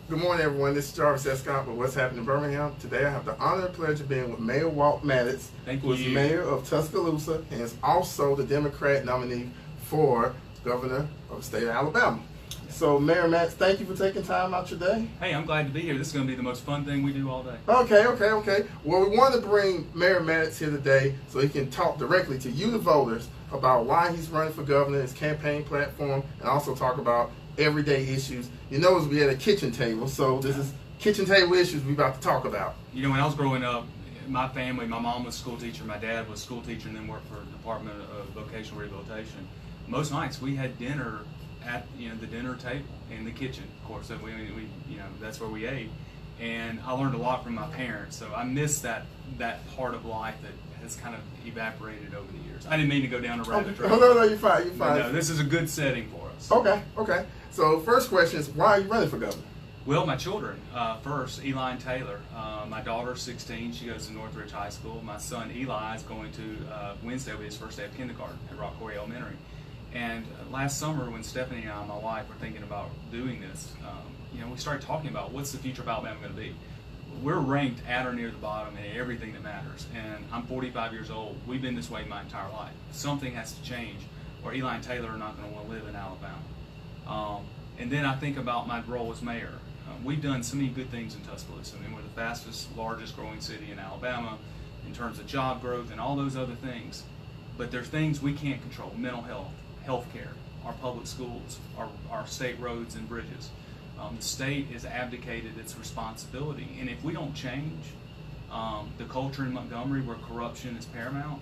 Good morning, everyone. This is Jarvis S. Scott with What's Happening in Birmingham. Today I have the honor and pleasure of being with Mayor Walt Maddox, who is mayor of Tuscaloosa and is also the Democrat nominee for governor of the state of Alabama. So, Mayor Maddox, thank you for taking time out your day. Hey, I'm glad to be here. This is going to be the most fun thing we do all day. Okay. Well, we want to bring Mayor Maddox here today so he can talk directly to you, the voters, about why he's running for governor, his campaign platform, and also talk about everyday issues. You notice we had a kitchen table, so this is kitchen table issues we're about to talk about. You know, when I was growing up, my family, my mom was a school teacher, my dad was a school teacher, and then worked for the Department of Vocational Rehabilitation. Most nights we had dinner at the dinner table in the kitchen, of course. So we that's where we ate, and I learned a lot from my parents. So I miss that part of life that has kind of evaporated over the years. I didn't mean to go down a rabbit trail. No, you're fine. No, this is a good setting for us. Okay. So first question is, why are you running for governor? Well, my children. First, Eli and Taylor. My daughter's 16. She goes to Northridge High School. My son Eli is going to Wednesday will be his first day of kindergarten at Rock Quarry Elementary. And last summer, when Stephanie and I, my wife, were thinking about doing this, we started talking about what's the future of Alabama going to be. We're ranked at or near the bottom in everything that matters. And I'm 45 years old. We've been this way my entire life. Something has to change, or Eli and Taylor are not going to want to live in Alabama. And then I think about my role as mayor. We've done so many good things in Tuscaloosa. I mean, we're the fastest, largest growing city in Alabama in terms of job growth and all those other things. But there's things we can't control: mental health, healthcare, our public schools, our state roads and bridges. The state has abdicated its responsibility, and if we don't change the culture in Montgomery, where corruption is paramount,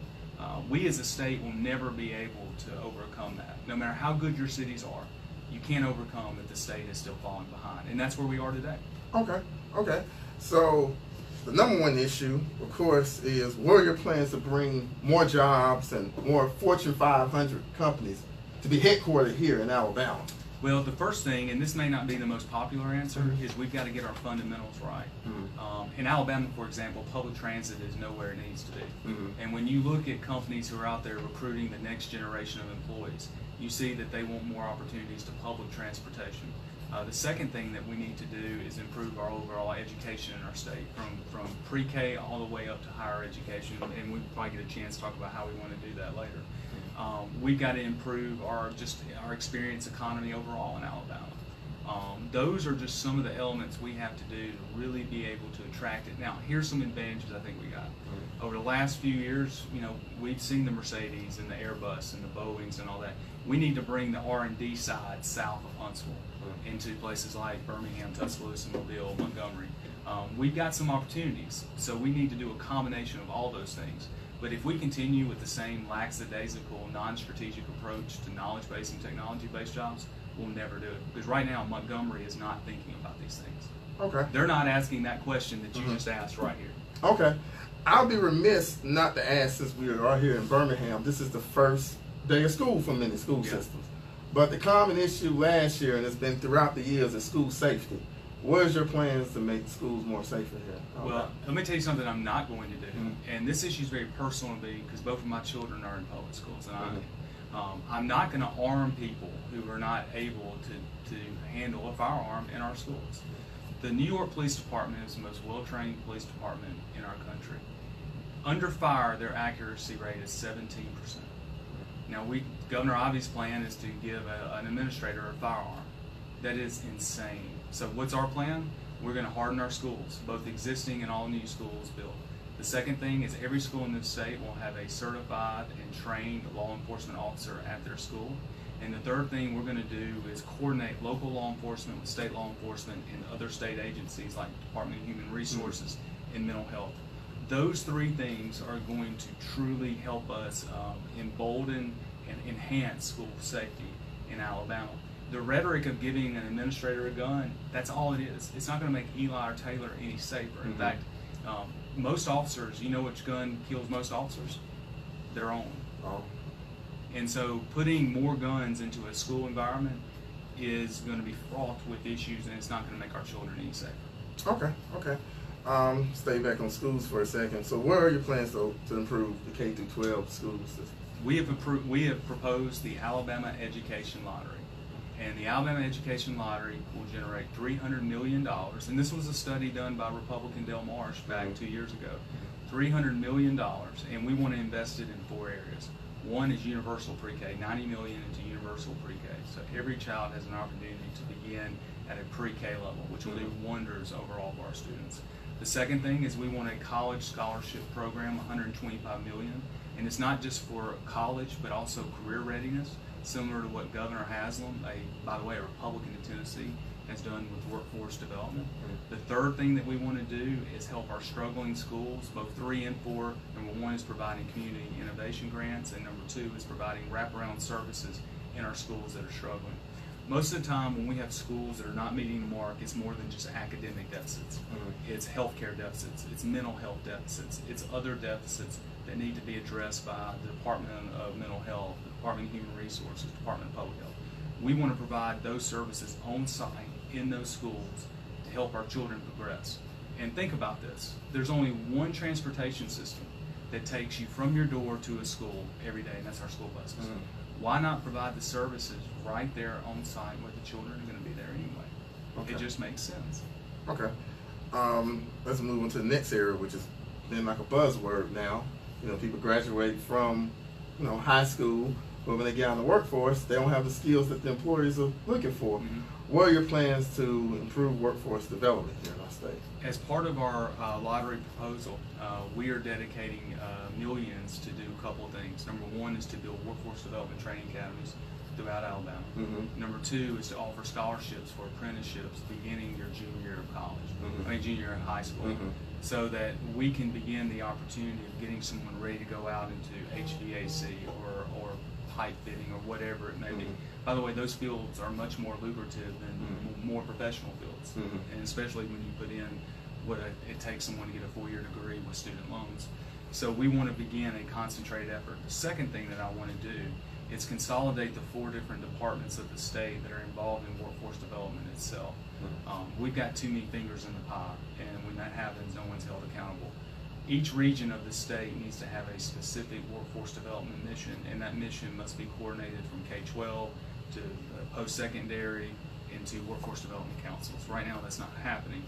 we as a state will never be able to overcome that. No matter how good your cities are, you can't overcome if the state is still falling behind, and that's where we are today. Okay. So the number one issue, of course, is what are your plans to bring more jobs and more Fortune 500 companies to be headquartered here in Alabama? Well, the first thing, and this may not be the most popular answer, is we've got to get our fundamentals right. In Alabama, for example, public transit is nowhere it needs to be. And when you look at companies who are out there recruiting the next generation of employees, you see that they want more opportunities to public transportation. The second thing that we need to do is improve our overall education in our state, from pre-K all the way up to higher education, and we'll probably get a chance to talk about how we want to do that later. We've got to improve our experience economy overall in Alabama. Those are just some of the elements we have to do to really be able to attract it. Now, here's some advantages I think we got. Over the last few years, we've seen the Mercedes and the Airbus and the Boeings and all that. We need to bring the R&D side south of Huntsville into places like Birmingham, Tuscaloosa, Mobile, Montgomery. We've got some opportunities, so we need to do a combination of all those things. But if we continue with the same lackadaisical, non-strategic approach to knowledge-based and technology-based jobs, we'll never do it. Because right now, Montgomery is not thinking about these things. Okay. They're not asking that question that you just asked right here. Okay. I'll be remiss not to ask, since we are here in Birmingham, this is the first day of school for many school systems. But the common issue last year, and it's been throughout the years, is school safety. What is your plans to make schools more safer here? Well, let me tell you something I'm not going to do. And this issue is very personal to me because both of my children are in public schools, and I'm not going to arm people who are not able to handle a firearm in our schools. The New York Police Department is the most well-trained police department in our country. Under fire, their accuracy rate is 17%. Now, Governor Ivey's plan is to give an administrator a firearm. That is insane. So what's our plan? We're going to harden our schools, both existing and all new schools built. The second thing is every school in this state will have a certified and trained law enforcement officer at their school. And the third thing we're going to do is coordinate local law enforcement with state law enforcement and other state agencies like the Department of Human Resources and mental health. Those three things are going to truly help us embolden and enhance school safety in Alabama. The rhetoric of giving an administrator a gun, that's all it is. It's not going to make Eli or Taylor any safer. In fact, most officers, you know which gun kills most officers? Their own. And so putting more guns into a school environment is going to be fraught with issues, and it's not going to make our children any safer. Okay. Stay back on schools for a second. So what are your plans to improve the K through 12 school system? We have proposed the Alabama Education Lottery. And the Alabama Education Lottery will generate $300 million. And this was a study done by Republican Del Marsh back 2 years ago. $300 million. And we want to invest it in 4 areas. One is universal pre-K, $90 million into universal pre-K. So every child has an opportunity to begin at a pre-K level, which will do wonders over all of our students. The second thing is we want a college scholarship program, $125 million. And it's not just for college, but also career readiness, similar to what Governor Haslam, by the way, a Republican in Tennessee, has done with workforce development. The third thing that we want to do is help our struggling schools, both 3 and 4. Number 1 is providing community innovation grants, and number 2 is providing wraparound services in our schools that are struggling. Most of the time when we have schools that are not meeting the mark, it's more than just academic deficits. It's healthcare deficits, it's mental health deficits, it's other deficits that need to be addressed by the Department of Mental Health, the Department of Human Resources, Department of Public Health. We want to provide those services on site in those schools to help our children progress. And think about this, there's only one transportation system that takes you from your door to a school every day, and that's our school buses. Why not provide the services right there on site where the children are going to be there anyway? Okay. It just makes sense. Okay. Let's move on to the next area, which has been like a buzzword now. You know, people graduate from, you know, high school, but when they get out in the workforce, they don't have the skills that the employers are looking for. What are your plans to improve workforce development here in our state? As part of our lottery proposal, we are dedicating millions to do a couple of things. Number 1 is to build workforce development training academies throughout Alabama. Number 2 is to offer scholarships for apprenticeships beginning your junior year of college, junior year in high school, so that we can begin the opportunity of getting someone ready to go out into HVAC or pipe fitting or whatever it may be. By the way, those fields are much more lucrative than more professional fields, and especially when you put in what it takes someone to get a 4-year degree with student loans. So we want to begin a concentrated effort. The second thing that I want to do is consolidate the 4 different departments of the state that are involved in workforce development itself. We've got too many fingers in the pie, and when that happens, no one's held accountable. Each region of the state needs to have a specific workforce development mission, and that mission must be coordinated from K-12 to post-secondary into workforce development councils. Right now that's not happening.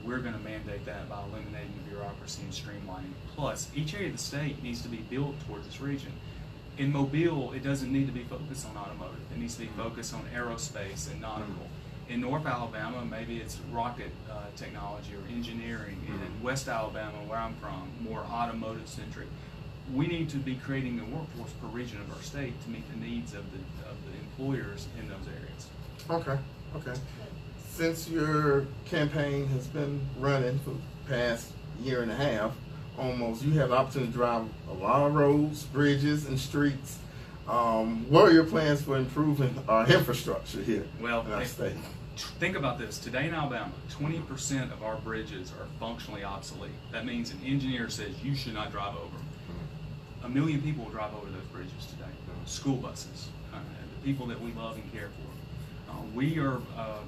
We're going to mandate that by eliminating bureaucracy and streamlining. Plus, each area of the state needs to be built towards this region. In Mobile, it doesn't need to be focused on automotive. It needs to be focused on aerospace and nautical. In North Alabama, maybe it's rocket technology or engineering. In West Alabama, where I'm from, more automotive centric. We need to be creating a workforce per region of our state to meet the needs of the employers in those areas. Okay, okay. Since your campaign has been running for the past year and a half, almost, you have the opportunity to drive a lot of roads, bridges, and streets. What are your plans for improving our infrastructure here in our state? Think about this. Today in Alabama, 20% of our bridges are functionally obsolete. That means an engineer says you should not drive over them. 1 million people will drive over those bridges today. School buses, the people that we love and care for. We are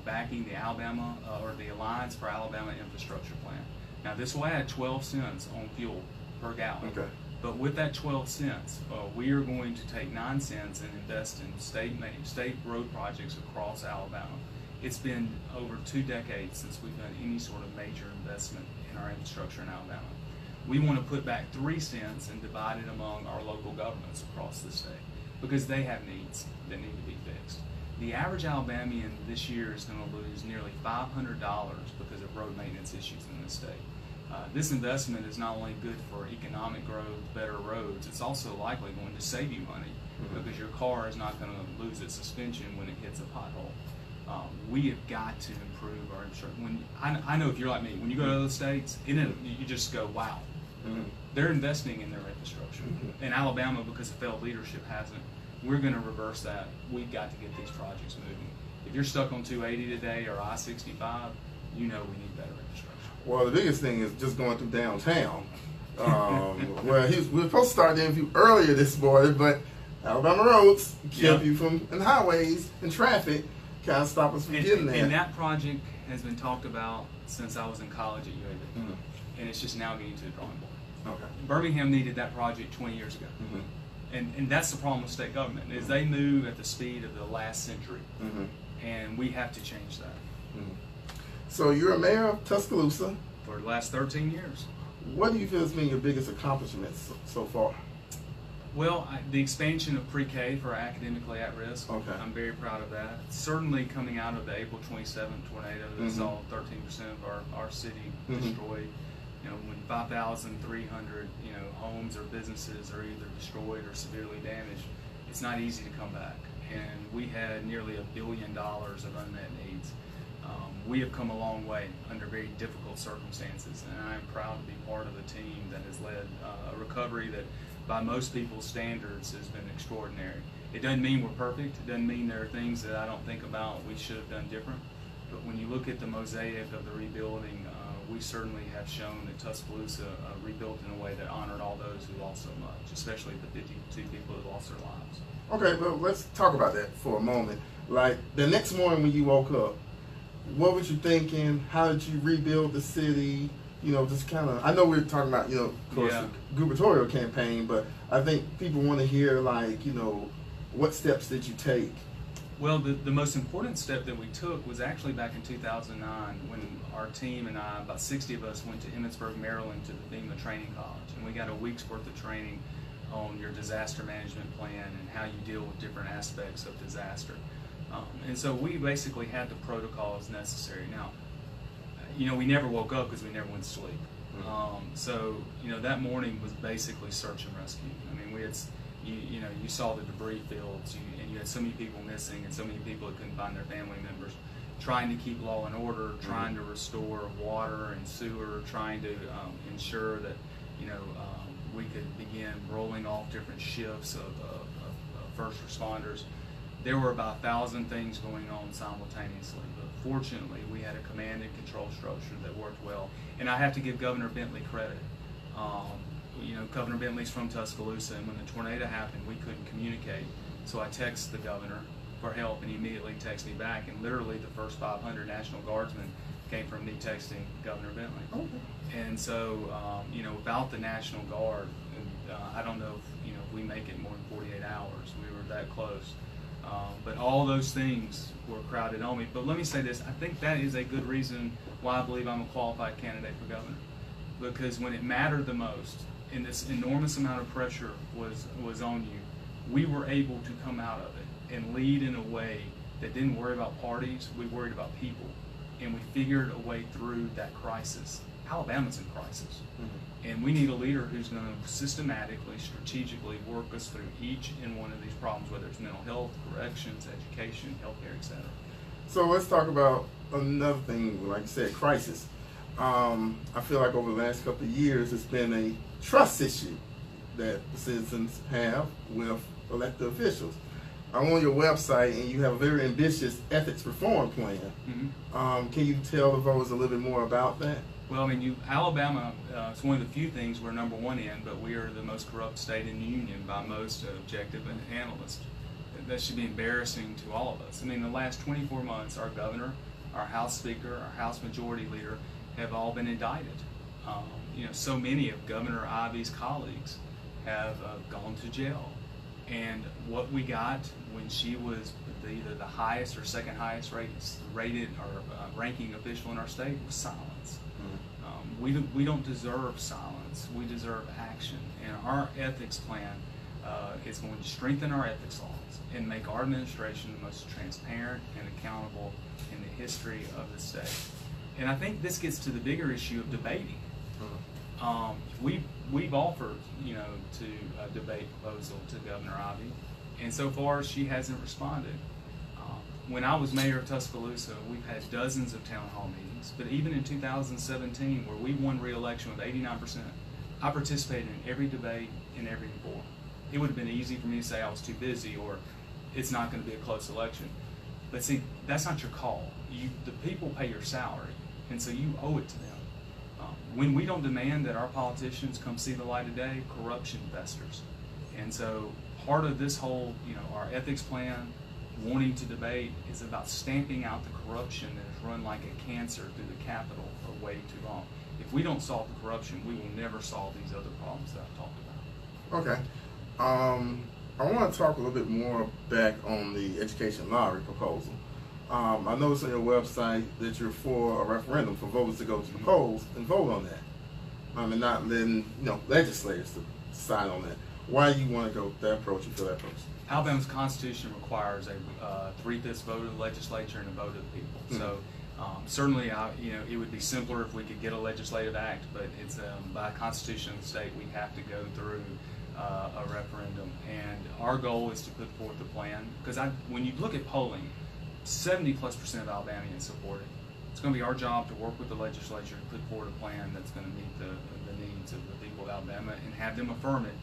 backing the Alabama or the Alliance for Alabama Infrastructure Plan. Now this will add 12 cents on fuel per gallon. Okay. But with that 12 cents, we are going to take 9 cents and invest in state road projects across Alabama. It's been over 2 decades since we've done any sort of major investment in our infrastructure in Alabama. We want to put back 3 cents and divide it among our local governments across the state because they have needs that need to be fixed. The average Alabamian this year is going to lose nearly $500 because of road maintenance issues in this state. This investment is not only good for economic growth, better roads, it's also likely going to save you money because your car is not going to lose its suspension when it hits a pothole. We have got to improve our infrastructure. I know if you're like me, when you go to other states, you just go, wow. They're investing in their infrastructure. In Alabama, because of failed leadership, hasn't. We're going to reverse that. We've got to get these projects moving. If you're stuck on 280 today or I-65, you know we need better infrastructure. Well, the biggest thing is just going through downtown. Well, we were supposed to start the interview earlier this morning, but Alabama roads kept you from, and highways and traffic kind of stop us from getting there. And that project has been talked about since I was in college at UAB. And it's just now getting to the drawing board. Okay. Birmingham needed that project 20 years ago. And that's the problem with state government, is they move at the speed of the last century. And we have to change that. So you're a mayor of Tuscaloosa. For the last 13 years. What do you feel has been your biggest accomplishments so far? Well, the expansion of pre-K for academically at risk. Okay. I'm very proud of that. Certainly coming out of the April 27th tornado that saw 13% of our city destroyed. You know, when 5,300 homes or businesses are either destroyed or severely damaged, it's not easy to come back. And we had nearly $1 billion of unmet needs. We have come a long way under very difficult circumstances, and I am proud to be part of a team that has led a recovery that, by most people's standards, has been extraordinary. It doesn't mean we're perfect. It doesn't mean there are things that I don't think about we should have done different. But when you look at the mosaic of the rebuilding, we certainly have shown that Tuscaloosa rebuilt in a way that honored all those who lost so much, especially the 52 people who lost their lives. Okay, well, let's talk about that for a moment. Like, the next morning when you woke up, what were you thinking? How did you rebuild the city? You know, just kind of, I know we're talking about, of course, the gubernatorial campaign, but I think people want to hear, like, what steps did you take? Well, the most important step that we took was actually back in 2009 when our team and I, about 60 of us, went to Emmitsburg, Maryland to the FEMA Training College. And we got a week's worth of training on your disaster management plan and how you deal with different aspects of disaster. And so we basically had the protocols necessary. Now, we never woke up because we never went to sleep. So, that morning was basically search and rescue. I mean, we had, you saw the debris fields, and you had so many people missing and so many people that couldn't find their family members. Trying to keep law and order, trying to restore water and sewer, trying to ensure that, we could begin rolling off different shifts of first responders. There were about 1,000 things going on simultaneously, but fortunately we had a command and control structure that worked well. And I have to give Governor Bentley credit. Governor Bentley's from Tuscaloosa, and when the tornado happened, we couldn't communicate. So I texted the governor for help, and he immediately texted me back, and literally the first 500 National Guardsmen came from me texting Governor Bentley. Okay. And so, without the National Guard, I don't know if we make it more than 48 hours. We were that close. But all those things were crowded on me. But let me say this, I think that is a good reason why I believe I'm a qualified candidate for governor. Because when it mattered the most, and this enormous amount of pressure was on you, we were able to come out of it and lead in a way that didn't worry about parties, we worried about people. And we figured a way through that crisis. Alabama's in crisis. And we need a leader who's going to systematically, strategically work us through each and one of these problems, whether it's mental health, corrections, education, healthcare, etc. So let's talk about another thing, like you said, crisis. I feel like over the last couple of years, it's been a trust issue that the citizens have with elected officials. I'm on your website, and you have a very ambitious ethics reform plan. Can you tell the voters a little bit more about that? Well, I mean, Alabama, it's one of the few things we're number one in, but we are the most corrupt state in the union by most objective analysts. That should be embarrassing to all of us. I mean, the last 24 months, our governor, our House Speaker, our House Majority Leader have all been indicted. So many of Governor Ivey's colleagues have gone to jail. And what we got when she was either the highest or second highest rated or ranking official in our state was silence. We don't deserve silence. We deserve action. And our ethics plan is going to strengthen our ethics laws and make our administration the most transparent and accountable in the history of the state. And I think this gets to the bigger issue of debating. We've offered, to a debate proposal to Governor Ivey, and so far she hasn't responded. When I was mayor of Tuscaloosa, we've had dozens of town hall meetings, but even in 2017, where we won re-election with 89%, I participated in every debate in every forum. It would have been easy for me to say I was too busy or it's not going to be a close election. But see, that's not your call. The people pay your salary, and so you owe it to them. When we don't demand that our politicians come see the light of day, corruption festers. And so part of this whole, our ethics plan, wanting to debate, is about stamping out the corruption that has run like a cancer through the Capitol for way too long. If we don't solve the corruption, we will never solve these other problems that I've talked about. Okay. I want to talk a little bit more back on the education lottery proposal. I noticed on your website that you're for a referendum for voters to go to the polls and vote on that. And not letting legislators to decide on that. Why do you want to go that approach and for that approach? Alabama's Constitution requires a 3/5 vote of the legislature and a vote of the people. Mm-hmm. So certainly, it would be simpler if we could get a legislative act, but it's by Constitution of the state we have to go through a referendum. And our goal is to put forth a plan, because when you look at polling, 70+% of Alabamians support it. It's going to be our job to work with the legislature to put forward a plan that's going to meet the needs of the people of Alabama and have them affirm it.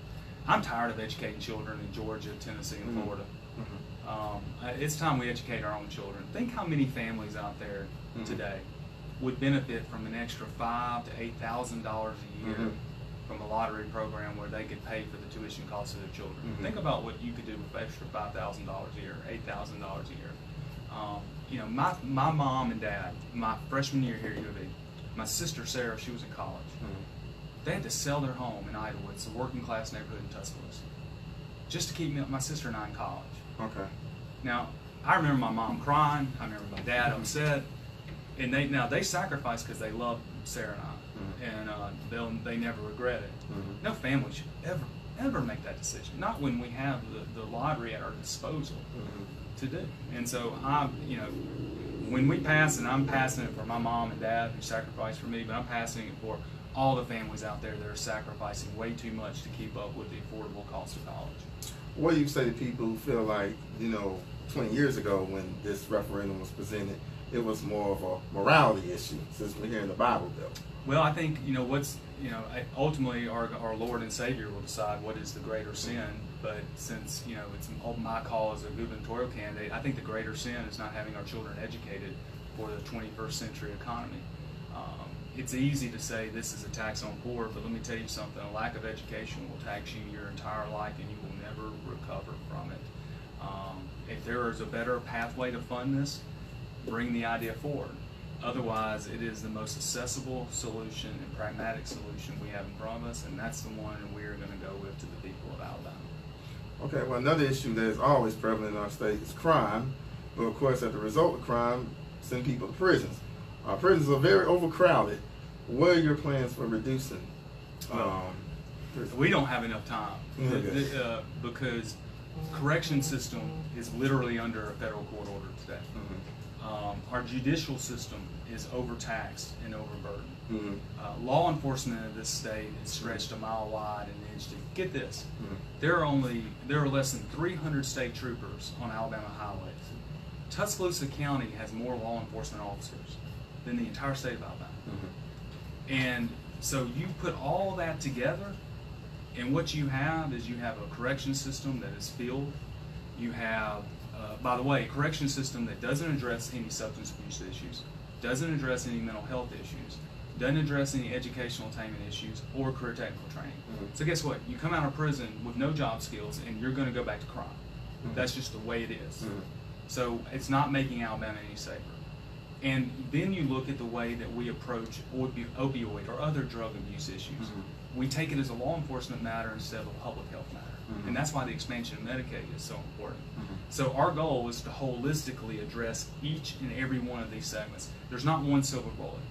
I'm tired of educating children in Georgia, Tennessee, and Florida. Mm-hmm. It's time we educate our own children. Think how many families out there today would benefit from an extra $5,000 to $8,000 a year from a lottery program where they could pay for the tuition costs of their children. Think about what you could do with extra $5,000 a year, $8,000 a year. My mom and dad, my freshman year here at U of E, my sister Sarah, she was in college. They had to sell their home in Idlewood, it's a working class neighborhood in Tuscaloosa, just to keep my sister and I in college. Okay. Now, I remember my mom crying, I remember my dad upset, and they sacrificed because they love Sarah and I, and they never regret it. No family should ever make that decision, not when we have the lottery at our disposal to do. And so when we pass, and I'm passing it for my mom and dad who sacrificed for me, but I'm passing it for all the families out there that are sacrificing way too much to keep up with the affordable cost of college. What do you say to people who feel like, 20 years ago when this referendum was presented, it was more of a morality issue, since we're here in the Bible Belt? Well, I think, ultimately our Lord and Savior will decide what is the greater sin, but since, it's my call as a gubernatorial candidate, I think the greater sin is not having our children educated for the 21st century economy. It's easy to say this is a tax on poor, but let me tell you something, a lack of education will tax you your entire life and you will never recover from it. If there is a better pathway to fund this, bring the idea forward. Otherwise, it is the most accessible solution and pragmatic solution we have in front of us, and that's the one we're going to go with to the people of Alabama. Okay, well, another issue that is always prevalent in our state is crime. But of course, as a result of crime, send people to prisons. Our prisons are very overcrowded. What are your plans for reducing? We don't have enough time because correction system is literally under a federal court order today. Our judicial system is overtaxed and overburdened. Law enforcement in this state is stretched a mile wide and an inch deep. Get this, there are less than 300 state troopers on Alabama highways. Tuscaloosa County has more law enforcement officers than the entire state of Alabama. And so you put all that together, and what you have is you have a correction system that is filled. You have, by the way, a correction system that doesn't address any substance abuse issues, doesn't address any mental health issues, doesn't address any educational attainment issues or career technical training. So guess what? You come out of prison with no job skills and you're going to go back to crime. That's just the way it is. So it's not making Alabama any safer. And then you look at the way that we approach opioid or other drug abuse issues. We take it as a law enforcement matter instead of a public health matter. And that's why the expansion of Medicaid is so important. So our goal is to holistically address each and every one of these segments. There's not one silver bullet.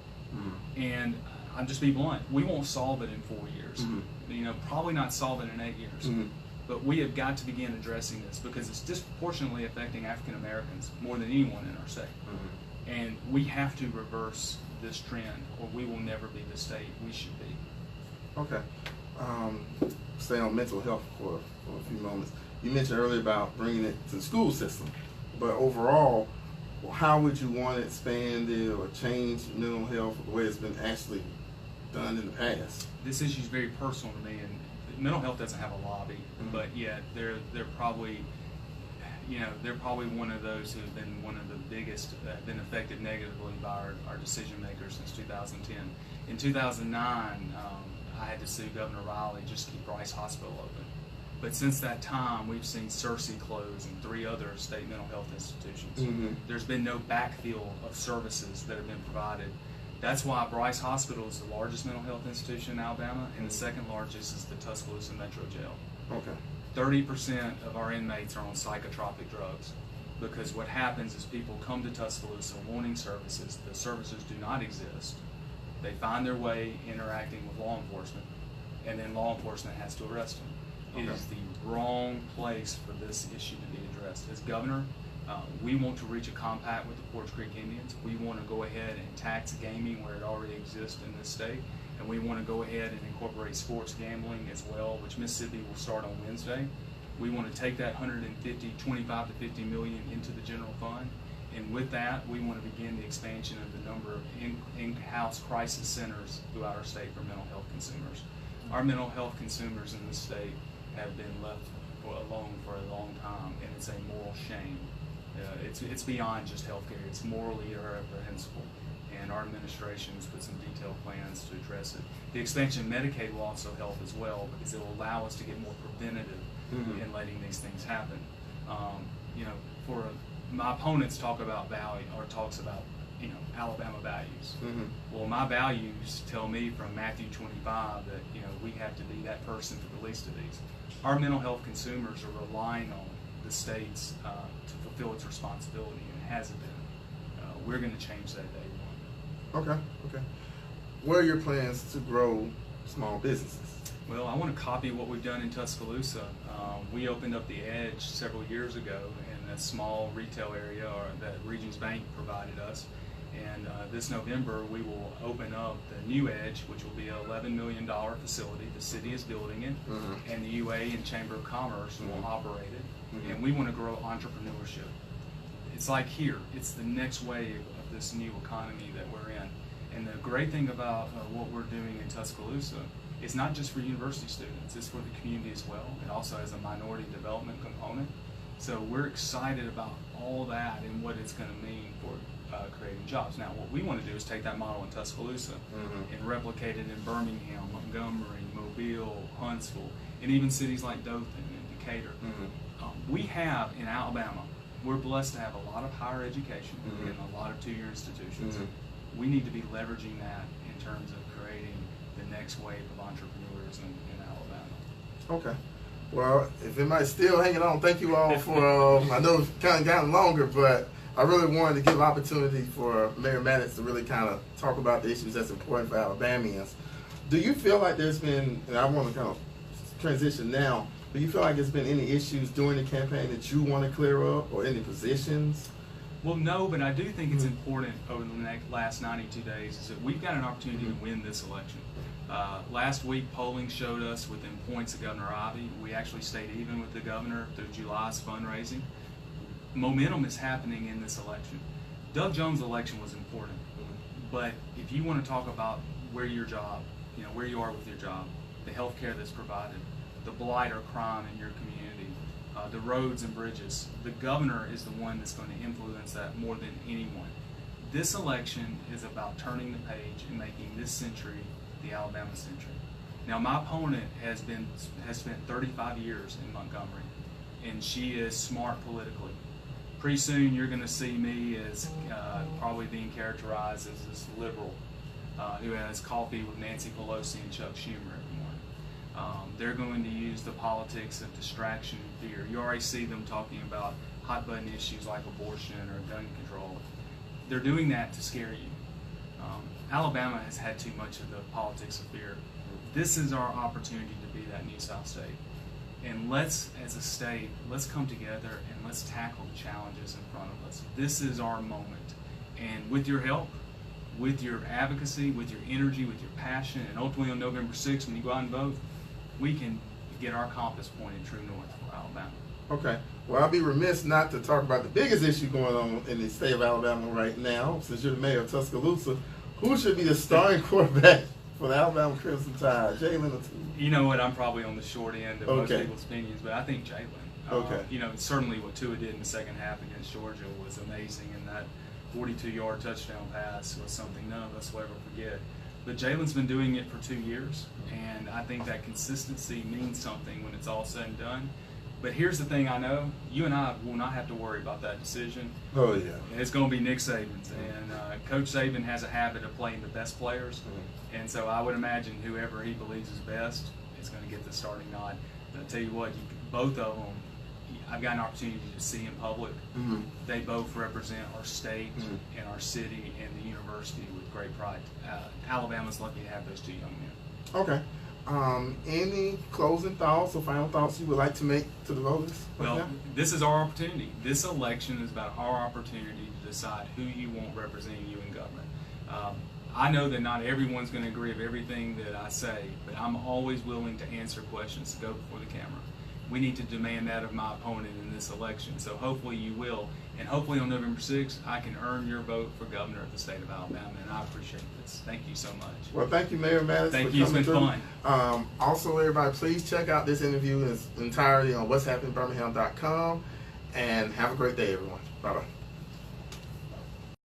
And I'll just be blunt, we won't solve it in 4 years. Probably not solve it in 8 years. But we have got to begin addressing this because it's disproportionately affecting African Americans more than anyone in our state. And we have to reverse this trend or we will never be the state we should be. Okay. Stay on mental health for a few moments. You mentioned earlier about bringing it to the school system, but overall, how would you want to expand it or change mental health the way it's been actually done in the past? This issue is very personal to me, and mental health doesn't have a lobby, but yet they're probably one of those who have been one of the biggest, been affected negatively by our decision makers since 2010. In 2009, I had to sue Governor Riley just to keep Rice Hospital open. But since that time, we've seen Searcy close and 3 other state mental health institutions. There's been no backfill of services that have been provided. That's why Rice Hospital is the largest mental health institution in Alabama, and the second largest is the Tuscaloosa Metro Jail. 30% of our inmates are on psychotropic drugs, because what happens is people come to Tuscaloosa wanting services. The services do not exist. They find their way interacting with law enforcement, and then law enforcement has to arrest them. Okay. It is the wrong place for this issue to be addressed. As governor, we want to reach a compact with the Porch Creek Indians. We want to go ahead and tax gaming where it already exists in this state, and we want to go ahead and incorporate sports gambling as well, which Mississippi will start on Wednesday. We want to take that 25 to 50 million into the general fund, and with that, we want to begin the expansion of the number of in-house crisis centers throughout our state for mental health consumers. Our mental health consumers in this state have been left alone for a long time, and it's a moral shame. It's beyond just healthcare. It's morally reprehensible, and our administration has put some detailed plans to address it. The expansion of Medicaid will also help as well, because it will allow us to get more preventative in letting these things happen. My opponents talk about value, or talks about Alabama values. Well, my values tell me from Matthew 25 that we have to be that person for the least of these. Our mental health consumers are relying on the states to fulfill its responsibility, and it hasn't been. We're going to change that day one. Okay. What are your plans to grow small businesses? Well, I want to copy what we've done in Tuscaloosa. We opened up the Edge several years ago in a small retail area that Regions Bank provided us. And this November, we will open up the new Edge, which will be an $11 million facility. The city is building it, and the UA and Chamber of Commerce will operate it. And we want to grow entrepreneurship. It's like here. It's the next wave of this new economy that we're in. And the great thing about what we're doing in Tuscaloosa, it's not just for university students, it's for the community as well. It also has a minority development component. So we're excited about all that and what it's going to mean for creating jobs. Now, what we want to do is take that model in Tuscaloosa and replicate it in Birmingham, Montgomery, Mobile, Huntsville, and even cities like Dothan and Decatur. We have in Alabama, we're blessed to have a lot of higher education and a lot of two-year institutions. We need to be leveraging that in terms of creating the next wave of entrepreneurs in Alabama. Okay. Well, if anybody's still hanging on, thank you all for, I know it's kind of gotten longer, but I really wanted to give opportunity for Mayor Maddox to really kind of talk about the issues that's important for Alabamians. Do you feel like there's been, and I want to kind of transition now, do you feel like there's been any issues during the campaign that you want to clear up, or any positions? Well, no, but I do think it's important over the last 92 days is that we've got an opportunity to win this election. Last week, polling showed us within points of Governor Ivey. We actually stayed even with the governor through July's fundraising. Momentum is happening in this election. Doug Jones' election was important, but if you want to talk about where your job, where you are with your job, the health care that's provided, the blight or crime in your community, the roads and bridges, the governor is the one that's going to influence that more than anyone. This election is about turning the page and making this century the Alabama century. Now, my opponent has spent 35 years in Montgomery, and she is smart politically. Pretty soon, you're going to see me as probably being characterized as this liberal who has coffee with Nancy Pelosi and Chuck Schumer every morning. They're going to use the politics of distraction and fear. You already see them talking about hot-button issues like abortion or gun control. They're doing that to scare you. Alabama has had too much of the politics of fear. This is our opportunity to be that new South State. And let's, as a state, let's come together and let's tackle the challenges in front of us. This is our moment. And with your help, with your advocacy, with your energy, with your passion, and ultimately on November 6th when you go out and vote, we can get our compass pointed true north for Alabama. Okay. Well, I'll be remiss not to talk about the biggest issue going on in the state of Alabama right now. Since you're the mayor of Tuscaloosa, who should be the starting quarterback for the Alabama Crimson Tide, Jalen or Tua? You know what? I'm probably on the short end of most people's opinions, but I think Jalen. Okay. Certainly what Tua did in the second half against Georgia was amazing, and that 42-yard touchdown pass was something none of us will ever forget. But Jalen's been doing it for 2 years, and I think that consistency means something when it's all said and done. But here's the thing I know, you and I will not have to worry about that decision. Oh, yeah. And it's going to be Nick Saban's. And Coach Saban has a habit of playing the best players. And so I would imagine whoever he believes is best is going to get the starting nod. And I'll tell you what, both of them, I've got an opportunity to see in public. Mm-hmm. They both represent our state Mm-hmm. and our city and the university with great pride. Alabama's lucky to have those two young men. Okay. Any closing thoughts or final thoughts you would like to make to the voters? Well, this is our opportunity. This election is about our opportunity to decide who you want representing you in government. I know that not everyone's going to agree with everything that I say, but I'm always willing to answer questions, to go before the camera. We need to demand that of my opponent in this election, so hopefully you will. And hopefully on November 6th, I can earn your vote for governor of the state of Alabama, and I appreciate this. Thank you so much. Well, thank you, Mayor Maddox. Thank you. It's been fun. Also, everybody, please check out this interview in its entirety on what'shappeningbirmingham.com, and have a great day, everyone. Bye-bye.